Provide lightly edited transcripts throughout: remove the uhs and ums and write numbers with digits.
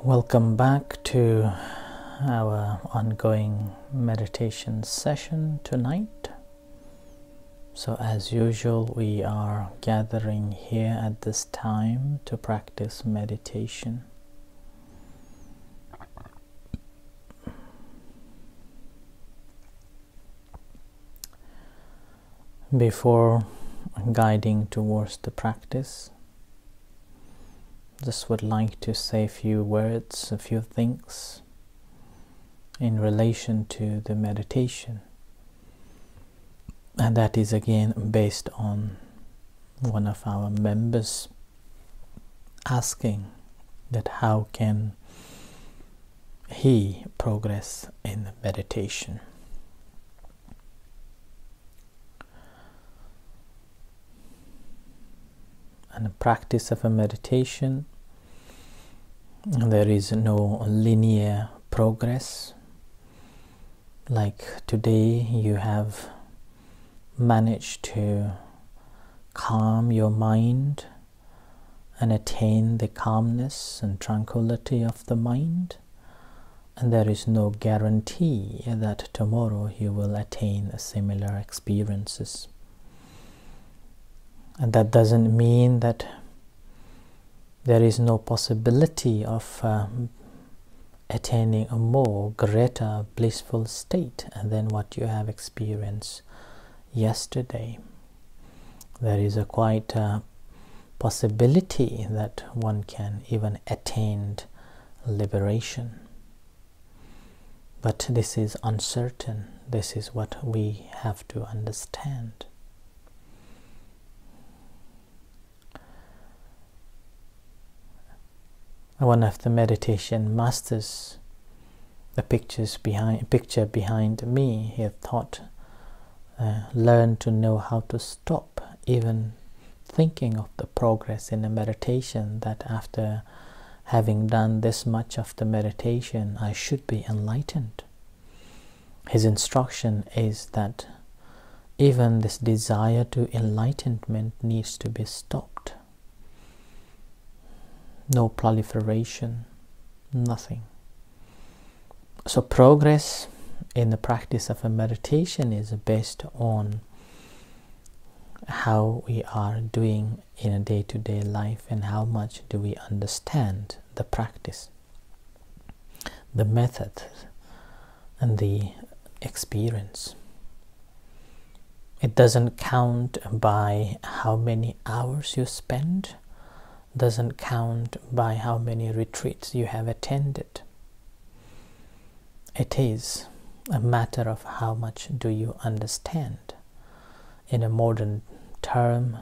Welcome back to our ongoing meditation session tonight. So as usual, we are gathering here at this time to practice meditation. Before guiding towards the practice, just would like to say a few words, a few things in relation to the meditation. And that is again based on one of our members asking that how can he progress in meditation. And the practice of a meditation, there is no linear progress. Like today you have managed to calm your mind and attain the calmness and tranquility of the mind, and there is no guarantee that tomorrow you will attain similar experiences. And that doesn't mean that there is no possibility of attaining a more greater blissful state than what you have experienced yesterday. There is a quite possibility that one can even attain liberation. But this is uncertain. This is what we have to understand. One of the meditation masters, the picture behind me, he thought, learn to know how to stop even thinking of the progress in a meditation, that after having done this much of the meditation, I should be enlightened. His instruction is that even this desire to enlightenment needs to be stopped. No proliferation, nothing. So progress in the practice of a meditation is based on how we are doing in a day-to-day life and how much do we understand the practice, the method, and the experience. It doesn't count by how many hours you spend, doesn't count by how many retreats you have attended. It is a matter of how much do you understand. In a modern term,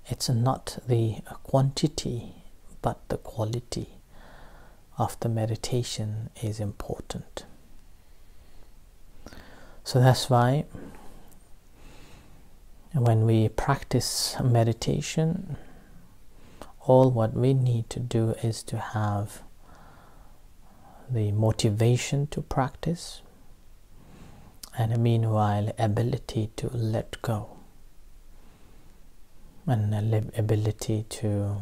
it's not the quantity but the quality of the meditation is important. So that's why when we practice meditation, all what we need to do is to have the motivation to practice, and meanwhile ability to let go, and ability to,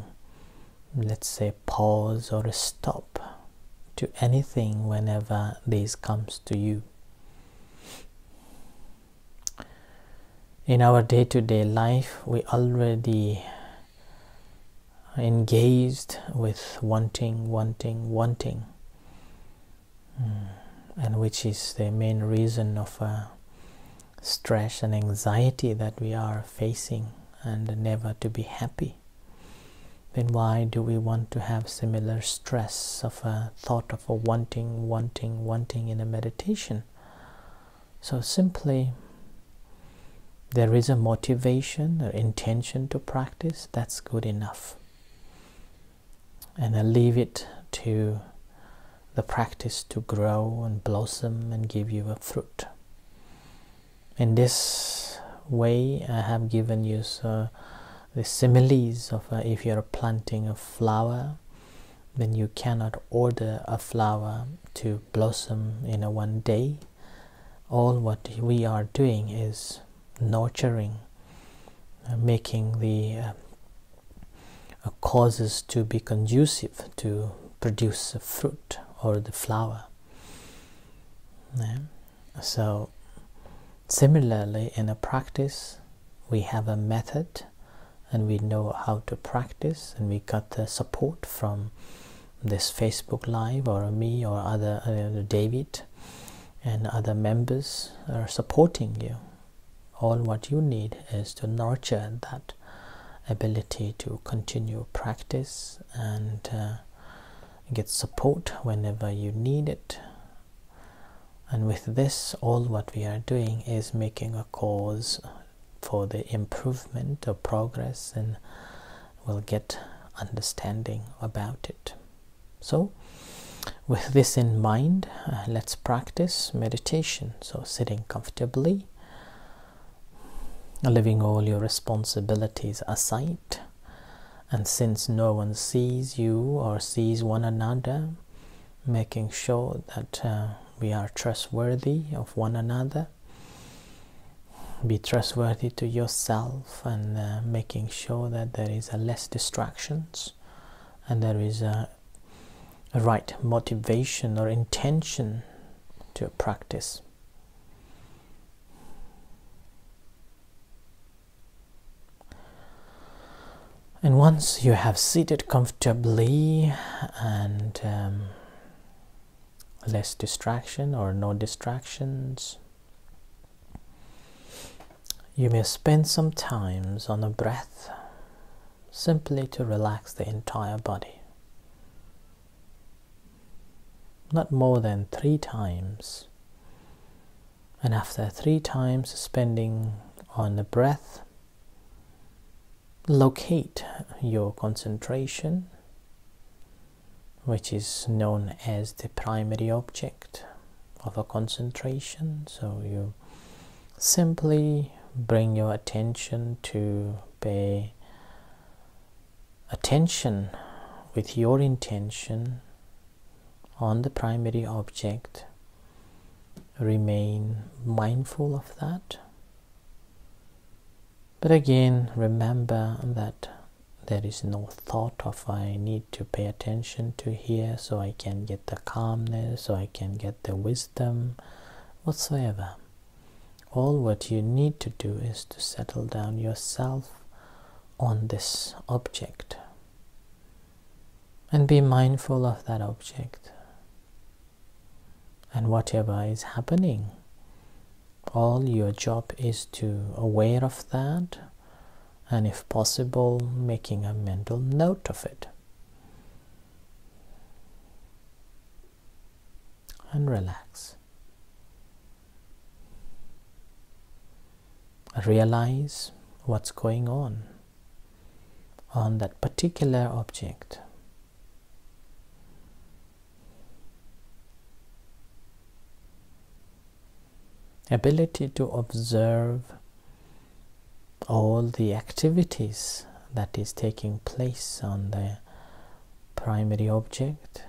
let's say, pause or stop to anything whenever this comes to you. In our day-to-day life, we already engaged with wanting, and which is the main reason of stress and anxiety that we are facing, and never to be happy. Then why do we want to have similar stress of a thought of a wanting in a meditation? So simply there is a motivation or intention to practice, that's good enough. And I leave it to the practice to grow and blossom and give you a fruit. In this way, I have given you the similes of if you're planting a flower, then you cannot order a flower to blossom in a one day. All what we are doing is nurturing, making the causes to be conducive to produce a fruit or the flower. Yeah. So similarly, in a practice, we have a method and we know how to practice, and we got the support from this Facebook Live or me or other David and other members are supporting you. All what you need is to nurture that ability to continue practice and get support whenever you need it. And with this, all what we are doing is making a cause for the improvement or progress, and we'll get understanding about it. So with this in mind, let's practice meditation. So sitting comfortably, leaving all your responsibilities aside, and since no one sees you or sees one another, making sure that we are trustworthy of one another. Be trustworthy to yourself, and making sure that there is less distractions and there is a right motivation or intention to practice. And once you have seated comfortably and less distraction or no distractions, you may spend some time on a breath, simply to relax the entire body. Not more than 3 times. And after 3 times spending on the breath, locate your concentration, which is known as the primary object of a concentration. So you simply bring your attention to pay attention with your intention on the primary object. Remain mindful of that. But again, remember that there is no thought of I need to pay attention to here so I can get the calmness, so I can get the wisdom, whatsoever. All what you need to do is to settle down yourself on this object and be mindful of that object. And whatever is happening, all your job is to aware of that, and if possible, making a mental note of it. And relax. Realize what's going on that particular object. Ability to observe all the activities that is taking place on the primary object.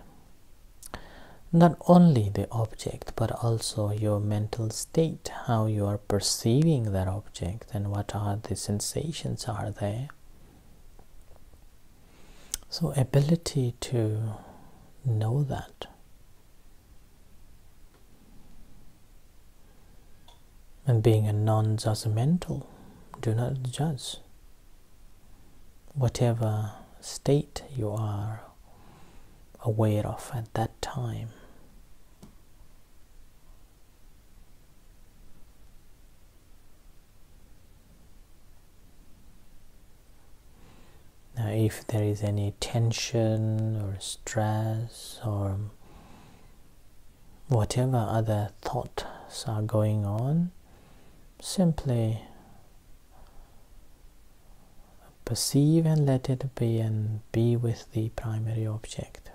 Not only the object, but also your mental state, how you are perceiving that object and what are the sensations are there. So ability to know that. And being a non-judgmental, do not judge. Whatever state you are aware of at that time. Now, if there is any tension or stress or whatever other thoughts are going on, simply perceive and let it be, and be with the primary object.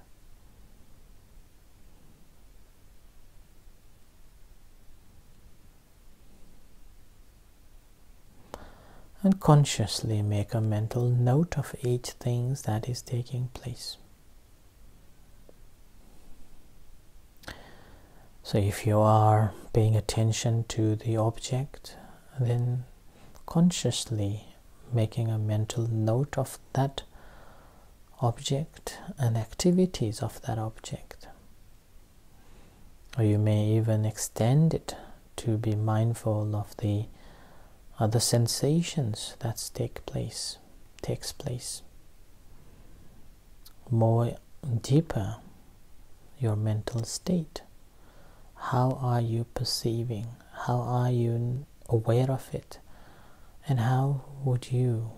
And consciously make a mental note of each thing that is taking place. So if you are paying attention to the object, then consciously making a mental note of that object and activities of that object. Or you may even extend it to be mindful of the other sensations that takes place. More deeper, your mental state. How are you perceiving? How are you aware of it? And how would you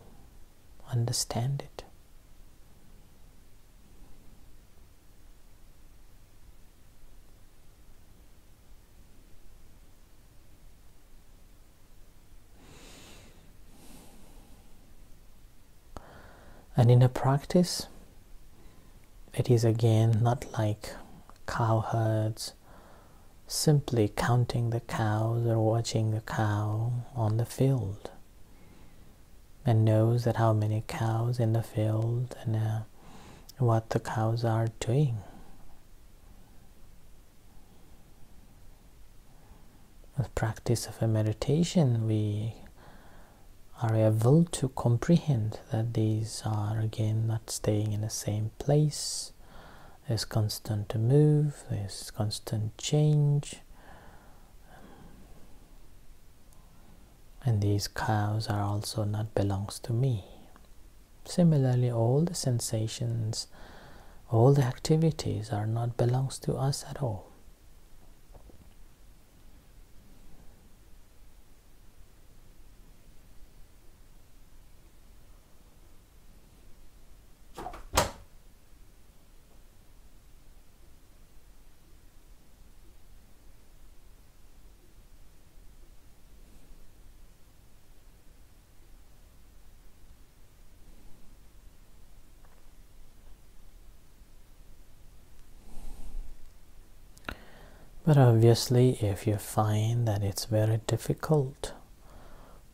understand it? And in a practice, it is again not like cow herds, simply counting the cows or watching the cow on the field, and knows that how many cows in the field and what the cows are doing. With practice of a meditation, we are able to comprehend that these are again not staying in the same place. There's constant move, there's constant change, and these cows are also not belongs to me. Similarly, all the sensations, all the activities are not belongs to us at all. But obviously, if you find that it's very difficult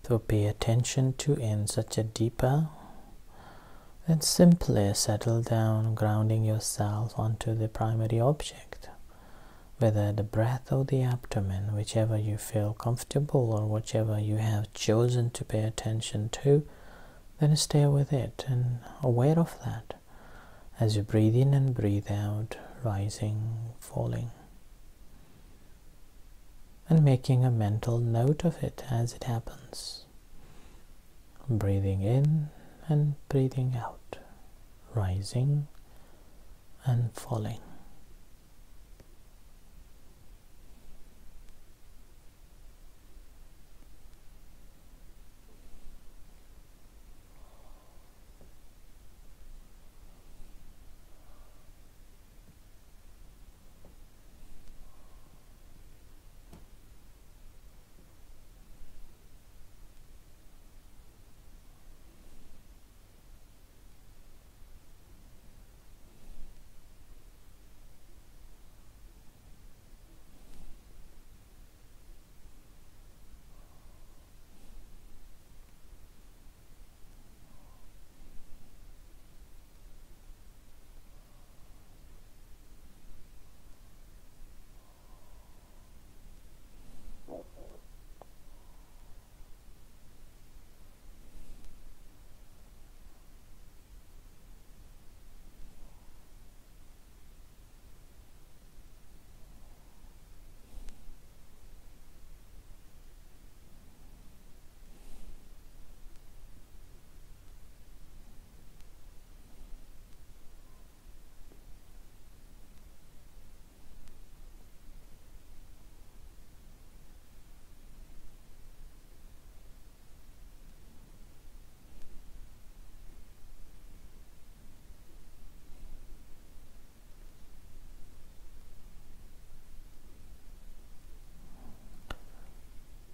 to pay attention to in such a deeper, then simply settle down, grounding yourself onto the primary object, whether the breath or the abdomen, whichever you feel comfortable or whichever you have chosen to pay attention to, then stay with it and aware of that as you breathe in and breathe out, rising, falling, and making a mental note of it as it happens. Breathing in and breathing out, rising and falling.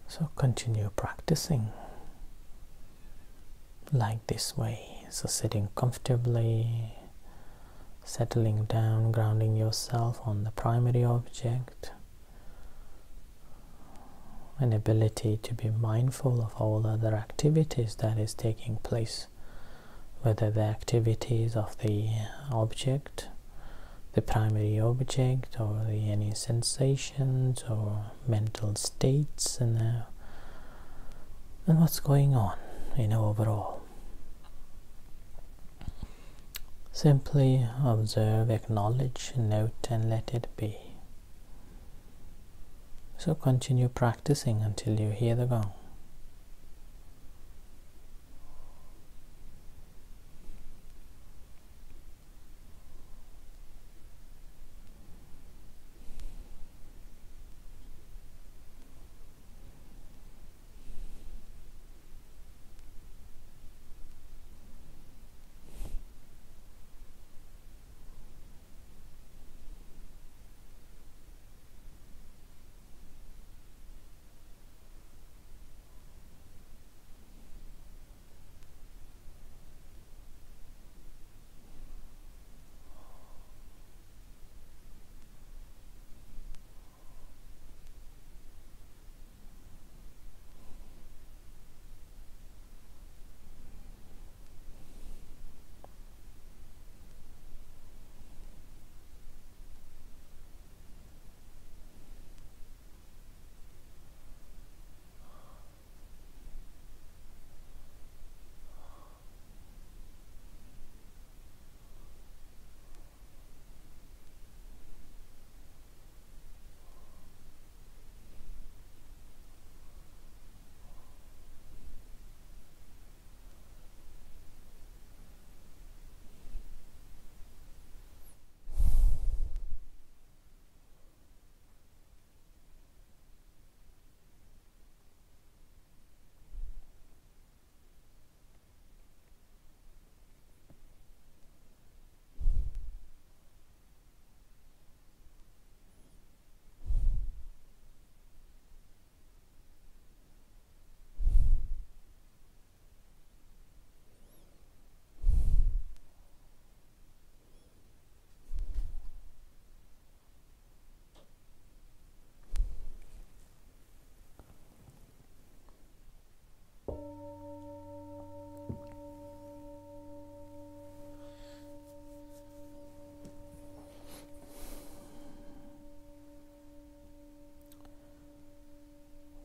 So continue practicing like this way. So sitting comfortably, settling down, grounding yourself on the primary object, an ability to be mindful of all other activities that is taking place, whether the activities of the object, the primary object, or any sensations or mental states, and what's going on overall. Simply observe, acknowledge, note, and let it be. So continue practicing until you hear the gong.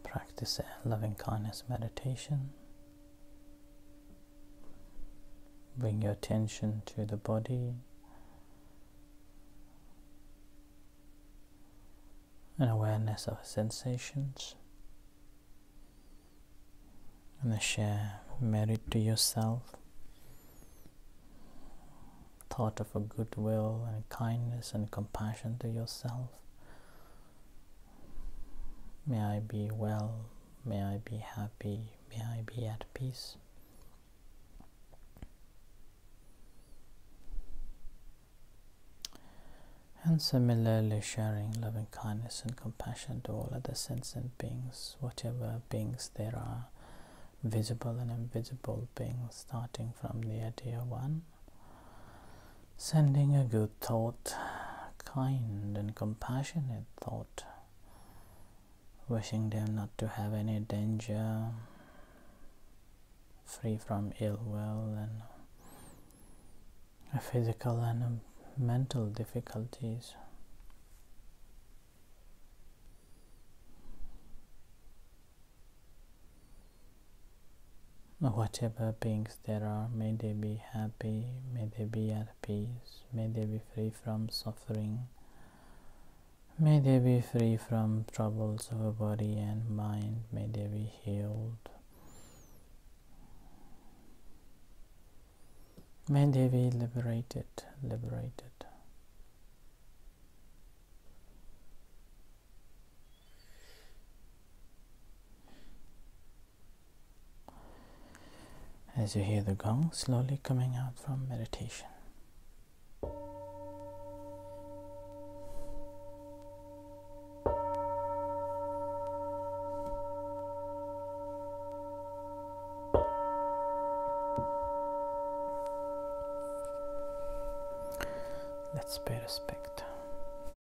Practice a loving kindness meditation. Bring your attention to the body and awareness of sensations, and share merit to yourself, thought of a goodwill and kindness and compassion to yourself. May I be well, may I be happy, may I be at peace. And similarly sharing loving kindness and compassion to all other sentient beings, whatever beings there are, visible and invisible beings, starting from the dear one. Sending a good thought, kind and compassionate thought, wishing them not to have any danger, free from ill will and physical and mental difficulties. Whatever beings there are, may they be happy, may they be at peace, may they be free from suffering, may they be free from troubles of body and mind, may they be healed, may they be liberated. As you hear the gong slowly coming out from meditation. Let's pay respect.